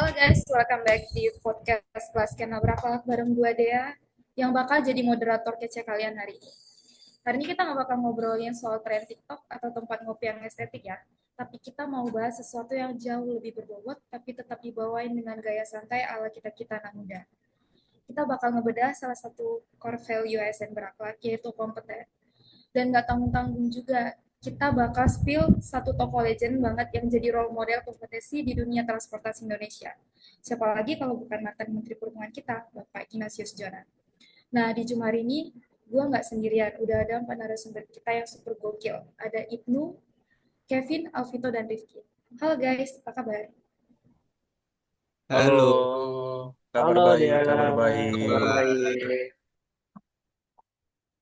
Halo guys, welcome back di podcast Kelas Kena Berakhlak bareng gue Dea yang bakal jadi moderator kece kalian hari ini. Hari ini kita nggak bakal ngobrolin soal tren TikTok atau tempat ngopi yang estetik ya, tapi kita mau bahas sesuatu yang jauh lebih berbobot tapi tetap dibawain dengan gaya santai ala kita-kita anak muda. Kita bakal ngebedah salah satu core value ASN berakhlak yaitu kompeten. Dan nggak tanggung-tanggung juga, kita bakal spill satu tokoh legend banget yang jadi role model kompetisi di dunia transportasi Indonesia. Siapa lagi kalau bukan mantan Menteri Perhubungan kita, Bapak Ignatius Jonan. Nah, di Jum hari ini, gue nggak sendirian. Udah ada empat narasumber kita yang super gokil. Ada Ibnu, Kevin, Alvito, dan Rifki. Halo guys, apa kabar? Halo, Halo, kabar halo baik, dia, kabar kabar baik. baik.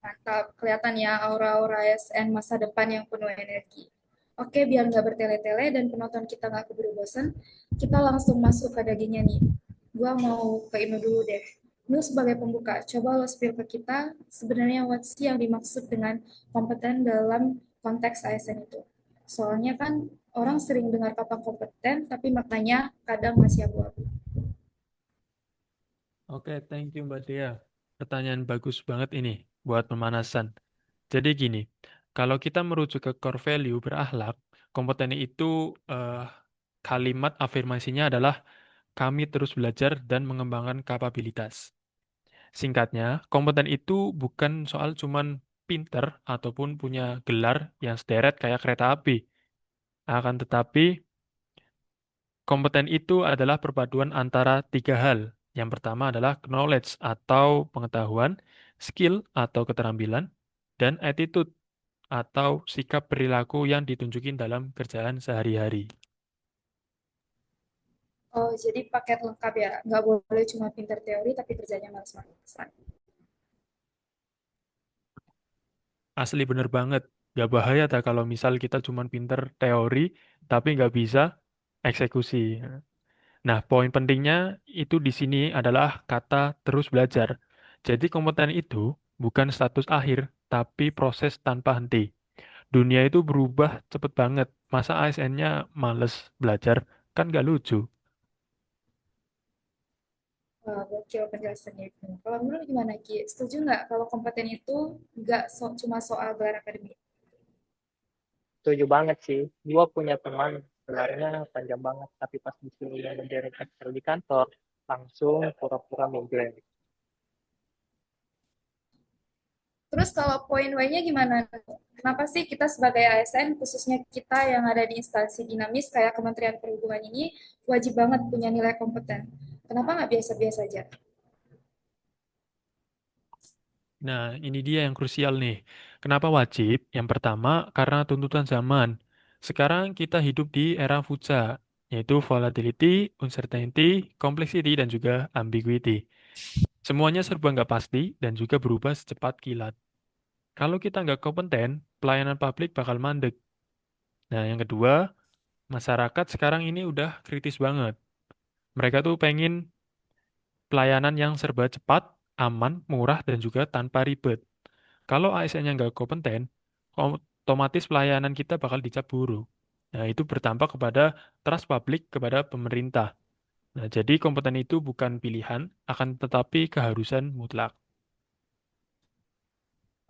Mantap, kelihatan ya aura-aura ASN masa depan yang penuh energi. Oke, biar nggak bertele-tele dan penonton kita nggak keburu bosan, kita langsung masuk ke dagingnya nih. Gua mau ke Ibnu dulu deh. Ibnu sebagai pembuka, coba lo spill ke kita sebenarnya what sih yang dimaksud dengan kompeten dalam konteks ASN itu. Soalnya kan orang sering dengar kata kompeten, tapi maknanya kadang masih abu-abu. Oke, thank you Mbak Dea. Pertanyaan bagus banget ini buat pemanasan. Jadi gini, kalau kita merujuk ke core value berakhlak, kompeten itu eh, kalimat afirmasinya adalah kami terus belajar dan mengembangkan kapabilitas. Singkatnya, kompeten itu bukan soal cuman pinter ataupun punya gelar yang sederet kayak kereta api. Akan tetapi, kompeten itu adalah perpaduan antara tiga hal. Yang pertama adalah knowledge atau pengetahuan, skill atau keterampilan, dan attitude atau sikap perilaku yang ditunjukin dalam kerjaan sehari-hari. Oh, jadi paket lengkap ya. Nggak boleh cuma pinter teori, tapi kerjanya malas-malasan. Asli bener banget. Gak bahaya tak kalau misal kita cuma pinter teori, tapi nggak bisa eksekusi. Nah, poin pentingnya itu di sini adalah kata terus belajar. Jadi kompeten itu bukan status akhir, tapi proses tanpa henti. Dunia itu berubah cepet banget. Masa ASN-nya males belajar? Kan gak lucu. Wah, gokil penjelasannya itu. Kalau menurut gimana, Ki? Setuju nggak kalau kompeten itu nggak cuma soal gelar akademik? Setuju banget sih. Gua punya teman sebenarnya panjang banget, tapi pas disuruh ngerjain Excel di kantor, langsung pura-pura migrain. Terus kalau poin Y-nya gimana? Kenapa sih kita sebagai ASN, khususnya kita yang ada di instansi dinamis kayak Kementerian Perhubungan ini, wajib banget punya nilai kompeten? Kenapa nggak biasa-biasa aja? Nah, ini dia yang krusial nih. Kenapa wajib? Yang pertama, karena tuntutan zaman. Sekarang kita hidup di era fuja, yaitu volatility, uncertainty, complexity, dan juga ambiguity. Semuanya serba nggak pasti dan juga berubah secepat kilat. Kalau kita nggak kompeten, pelayanan publik bakal mandek. Nah, yang kedua, masyarakat sekarang ini udah kritis banget. Mereka tuh pengen pelayanan yang serba cepat, aman, murah, dan juga tanpa ribet. Kalau ASN-nya nggak kompeten, otomatis pelayanan kita bakal dicap buruk. Nah, itu bertampak kepada trust publik kepada pemerintah. Nah, jadi kompeten itu bukan pilihan, akan tetapi keharusan mutlak.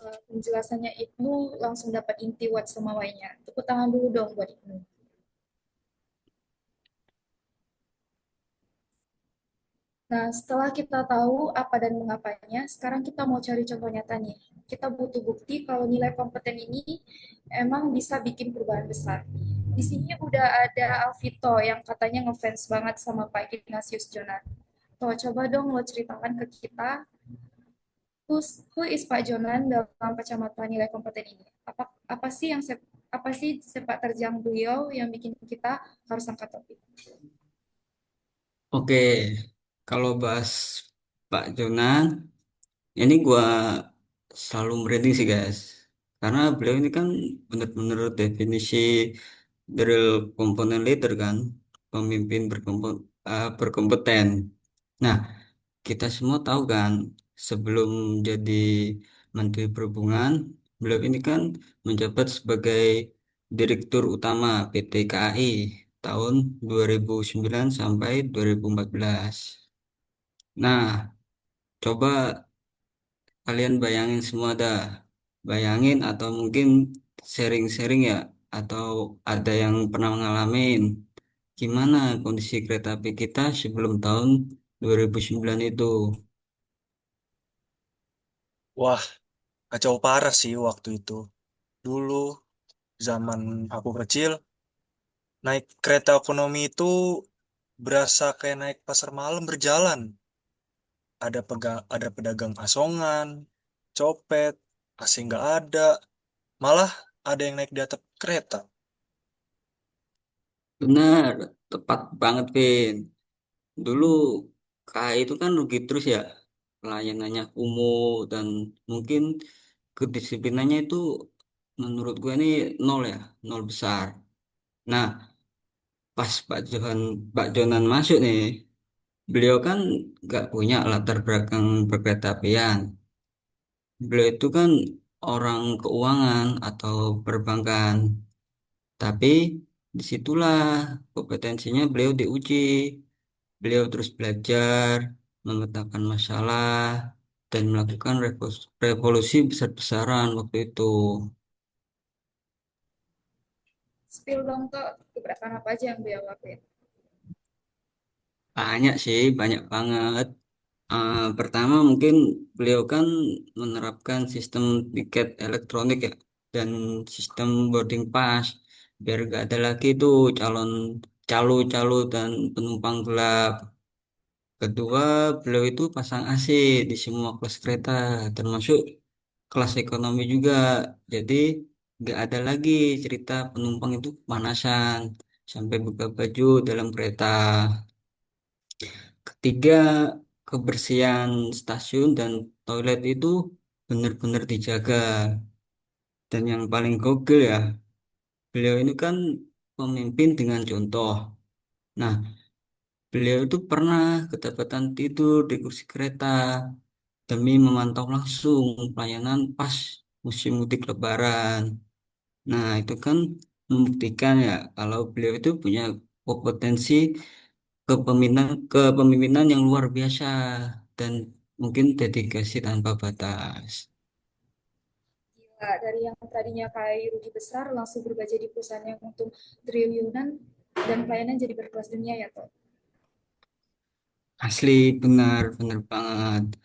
Penjelasannya Ibnu langsung dapat inti what sama Y-nya. Tepuk tangan dulu dong buat Ibnu. Nah, setelah kita tahu apa dan mengapanya, sekarang kita mau cari contoh nyata nih. Kita butuh bukti kalau nilai kompeten ini emang bisa bikin perubahan besar. Di sini udah ada Alvito yang katanya ngefans banget sama Pak Ignatius Jonan. Tuh, coba dong lo ceritakan ke kita, who is Pak Jonan dalam kacamata nilai kompeten ini? Apa sih apa sih sepak terjang beliau yang bikin kita harus angkat topik? Oke, kalau bahas Pak Jonan, ini gua selalu merinding sih guys, karena beliau ini kan benar-benar definisi dari komponen leader kan, pemimpin berkompeten. Nah, kita semua tahu kan, sebelum jadi Menteri Perhubungan, beliau ini kan menjabat sebagai Direktur Utama PT KAI. tahun 2009 sampai 2014. Nah, coba kalian bayangin semua dah. Bayangin atau mungkin sharing-sharing ya, atau ada yang pernah ngalamin gimana kondisi kereta api kita sebelum tahun 2009 itu. Wah, kacau parah sih waktu itu. Dulu, zaman aku kecil, naik kereta ekonomi itu berasa kayak naik pasar malam berjalan. Ada pedagang asongan, copet, AC nggak ada, malah ada yang naik di atap kereta. Benar, tepat banget, Vin. Dulu KAI itu kan rugi terus ya, pelayanannya kumuh dan mungkin kedisiplinannya itu menurut gue ini nol ya, nol besar. Nah, pas Pak Jonan masuk nih, beliau kan nggak punya latar belakang berkereta apian. Beliau itu kan orang keuangan atau perbankan, tapi disitulah kompetensinya beliau diuji. Beliau terus belajar, memetakan masalah, dan melakukan revolusi besar-besaran waktu itu. Spill dong ke gebrakan apa aja yang beliau lakuin. Banyak sih, banyak banget. Pertama mungkin beliau kan menerapkan sistem tiket elektronik ya, dan sistem boarding pass, biar gak ada lagi tuh calo-calo dan penumpang gelap. Kedua, beliau itu pasang AC di semua kelas kereta, termasuk kelas ekonomi juga. Jadi nggak ada lagi cerita penumpang itu kepanasan sampai buka baju dalam kereta. Ketiga, kebersihan stasiun dan toilet itu benar-benar dijaga. Dan yang paling gokil ya, beliau ini kan pemimpin dengan contoh. Nah, beliau itu pernah kedapatan tidur di kursi kereta demi memantau langsung pelayanan pas musim mudik Lebaran. Nah, itu kan membuktikan ya kalau beliau itu punya kompetensi kepemimpinan yang luar biasa dan mungkin dedikasi tanpa batas. Gila, dari yang tadinya kayak rugi besar langsung berubah jadi perusahaan yang untung triliunan dan pelayanan jadi berkelas dunia ya toh. Asli benar-benar banget.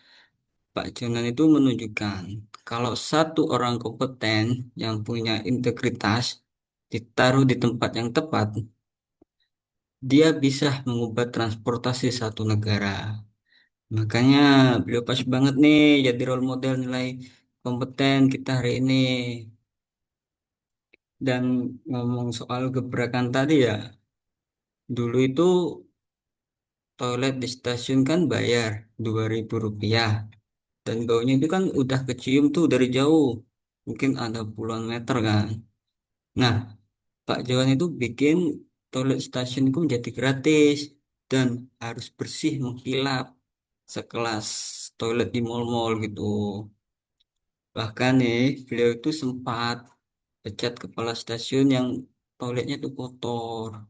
Pak Jonan itu menunjukkan kalau satu orang kompeten yang punya integritas ditaruh di tempat yang tepat, dia bisa mengubah transportasi satu negara. Makanya beliau pas banget nih jadi role model nilai kompeten kita hari ini. Dan ngomong soal gebrakan tadi ya, dulu itu toilet di stasiun kan bayar Rp2.000. Dan baunya itu kan udah kecium tuh dari jauh. Mungkin ada puluhan meter kan. Nah, Pak Jawan itu bikin toilet stasiun itu menjadi gratis dan harus bersih mengkilap sekelas toilet di mall-mall gitu. Bahkan nih, beliau itu sempat pecat kepala stasiun yang toiletnya tuh kotor.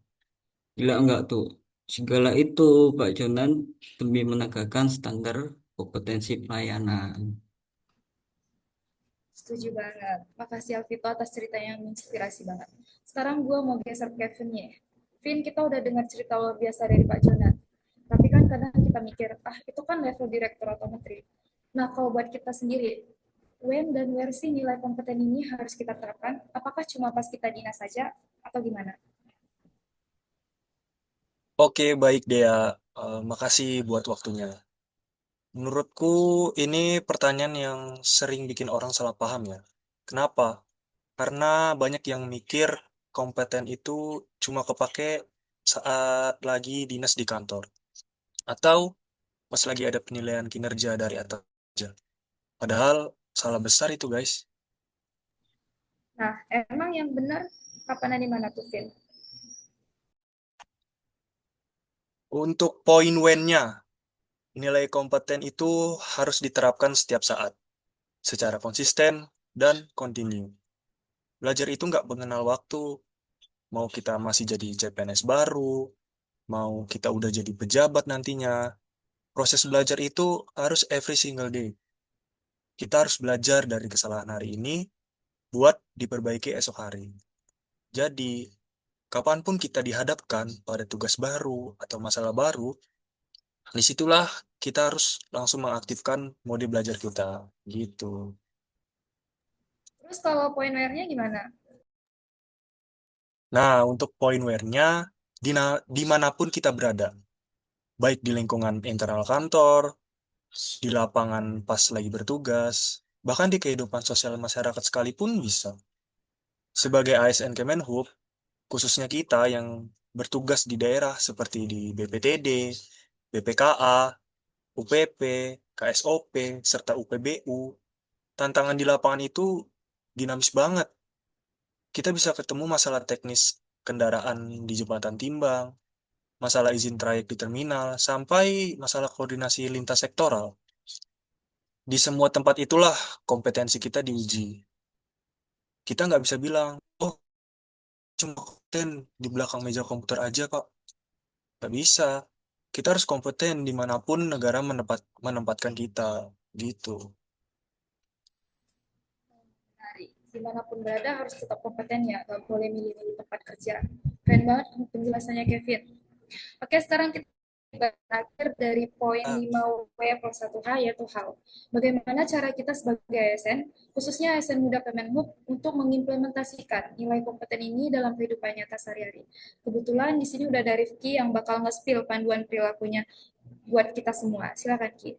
Gila enggak tuh? Segala itu Pak Jonan demi menegakkan standar kompetensi pelayanan. Setuju banget. Makasih Alvito atas cerita yang menginspirasi banget. Sekarang gue mau geser ke Kevin ya. Vin, kita udah dengar cerita luar biasa dari Pak Jonan. Tapi kan kadang kita mikir, ah itu kan level direktur atau menteri. Nah, kalau buat kita sendiri, when dan where sih nilai kompeten ini harus kita terapkan? Apakah cuma pas kita dinas saja atau gimana? Oke, baik Dea. Makasih buat waktunya. Menurutku ini pertanyaan yang sering bikin orang salah paham ya. Kenapa? Karena banyak yang mikir kompeten itu cuma kepake saat lagi dinas di kantor. Atau pas lagi ada penilaian kinerja dari atas aja. Padahal salah besar itu guys. Nah, emang yang benar kapan dan di mana tuh, Vin? Untuk poin when-nya, nilai kompeten itu harus diterapkan setiap saat, secara konsisten dan kontinu. Belajar itu nggak mengenal waktu, Mau kita masih jadi CPNS baru, mau kita udah jadi pejabat nantinya, proses belajar itu harus every single day. Kita harus belajar dari kesalahan hari ini buat diperbaiki esok hari. Jadi, kapanpun kita dihadapkan pada tugas baru atau masalah baru, disitulah kita harus langsung mengaktifkan mode belajar kita. Gitu. Terus kalau poin WR-nya gimana? Nah, untuk poin where-nya, dimanapun kita berada, baik di lingkungan internal kantor, di lapangan pas lagi bertugas, bahkan di kehidupan sosial masyarakat sekalipun bisa. Sebagai ASN Kemenhub, khususnya kita yang bertugas di daerah seperti di BPTD, BPKA, UPP, KSOP, serta UPBU, tantangan di lapangan itu dinamis banget. Kita bisa ketemu masalah teknis kendaraan di jembatan timbang, masalah izin trayek di terminal, sampai masalah koordinasi lintas sektoral. Di semua tempat itulah kompetensi kita diuji. Kita nggak bisa bilang, oh cuma kompeten di belakang meja komputer aja kok. Nggak bisa. Kita harus kompeten dimanapun negara menempatkan kita. Gitu. Menarik. Dimanapun berada harus tetap kompeten ya, gak boleh milih-milih tempat kerja. Keren banget penjelasannya Kevin. Oke, sekarang kita berakhir dari poin 5W plus 1H yaitu hal. Bagaimana cara kita sebagai ASN, khususnya ASN muda Kemenhub, untuk mengimplementasikan nilai kompeten ini dalam kehidupan nyata sehari-hari. Kebetulan di sini udah ada Rifki yang bakal nge-spill panduan perilakunya buat kita semua. Silakan Ki.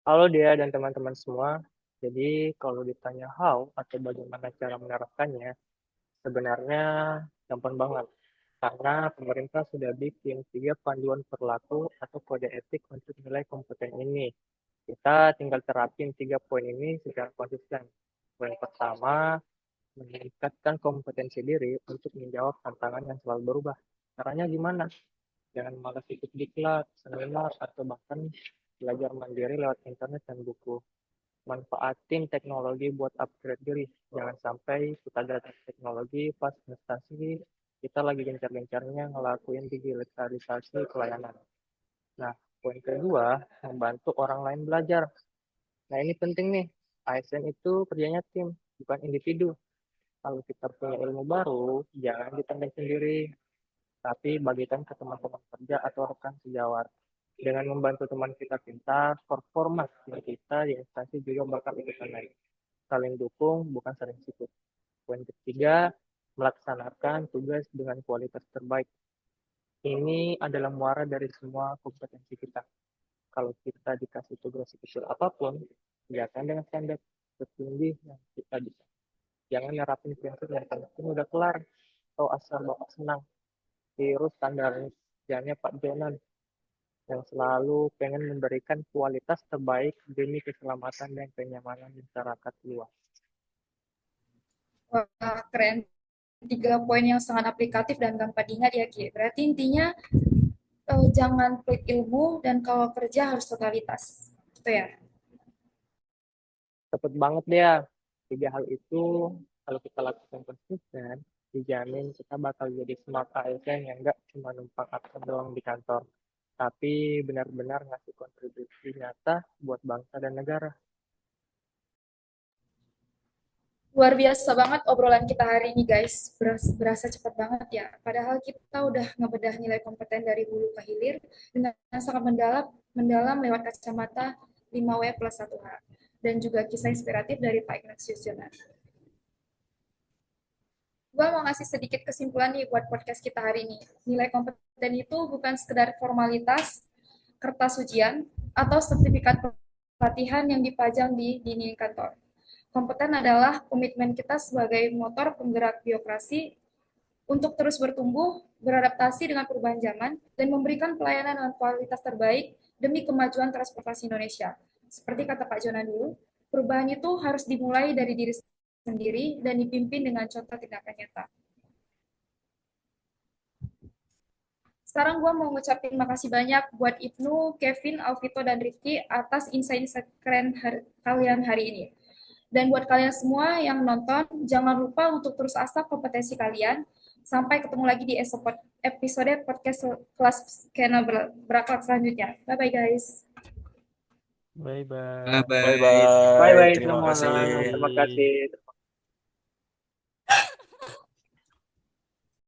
Halo dia dan teman-teman semua. Jadi kalau ditanya how atau bagaimana cara menerapkannya, sebenarnya gampang banget. Karena pemerintah sudah bikin 3 panduan perilaku atau kode etik untuk nilai kompeten ini. Kita tinggal terapin 3 poin ini secara konsisten. Poin pertama, meningkatkan kompetensi diri untuk menjawab tantangan yang selalu berubah. Caranya gimana? Jangan malas ikut diklat, seminar, atau bahkan belajar mandiri lewat internet dan buku. Manfaatin teknologi buat upgrade diri. Jangan sampai kita gratis teknologi pas investasi kita lagi gencar-gencarnya ngelakuin digitalisasi pelayanan. Nah, poin kedua, membantu orang lain belajar. Nah, ini penting nih. ASN itu kerjanya tim, bukan individu. Kalau kita punya ilmu baru, jangan dipendam sendiri, tapi bagikan ke teman-teman kerja atau rekan sejawat. Dengan membantu teman kita pintar, performa kita di instansi juga bakal ikutan naik. Saling dukung, bukan saling sikut. Poin ketiga, melaksanakan tugas dengan kualitas terbaik. Ini adalah muara dari semua kompetensi kita. Kalau kita dikasih tugas sekecil apapun, kerjakan dengan standar tertinggi yang kita bisa. Jangan nerapin prinsip yang penting udah kelar, atau asal bapak senang. Tiru standar kerjanya Pak Jonan yang selalu pengen memberikan kualitas terbaik demi keselamatan dan kenyamanan masyarakat luas. Wah, keren. 3 poin yang sangat aplikatif dan gampang diingat ya Ki. Berarti intinya jangan pelit ilmu dan kalau kerja harus totalitas. Itu ya. Cepet banget dia. 3 hal itu kalau kita lakukan konsisten, dijamin kita bakal jadi smart ASN yang nggak cuma numpang absen doang di kantor, tapi benar-benar ngasih kontribusi nyata buat bangsa dan negara. Luar biasa banget obrolan kita hari ini guys. Berasa cepat banget ya. Padahal kita udah ngebedah nilai kompeten dari hulu ke hilir dengan sangat mendalam lewat kacamata 5W plus 1H. Dan juga kisah inspiratif dari Pak Ignatius Jonan. Gue mau ngasih sedikit kesimpulan nih buat podcast kita hari ini. Nilai kompeten itu bukan sekedar formalitas, kertas ujian, atau sertifikat pelatihan yang dipajang di dinding kantor. Kompeten adalah komitmen kita sebagai motor penggerak birokrasi untuk terus bertumbuh, beradaptasi dengan perubahan zaman, dan memberikan pelayanan dengan kualitas terbaik demi kemajuan transportasi Indonesia. Seperti kata Pak Jonan dulu, perubahan itu harus dimulai dari diri sendiri dan dipimpin dengan contoh tindakan nyata. Sekarang gue mau ngucapin makasih banyak buat Ibnu, Kevin, Alvito, dan Rifki atas insight keren kalian hari ini. Dan buat kalian semua yang nonton, jangan lupa untuk terus asah kompetensi kalian. Sampai ketemu lagi di episode podcast kelas skena berakhlak selanjutnya. Bye-bye guys. Bye-bye. Bye bye. Bye-bye. Bye-bye Terima semua. kasih. Terima kasih.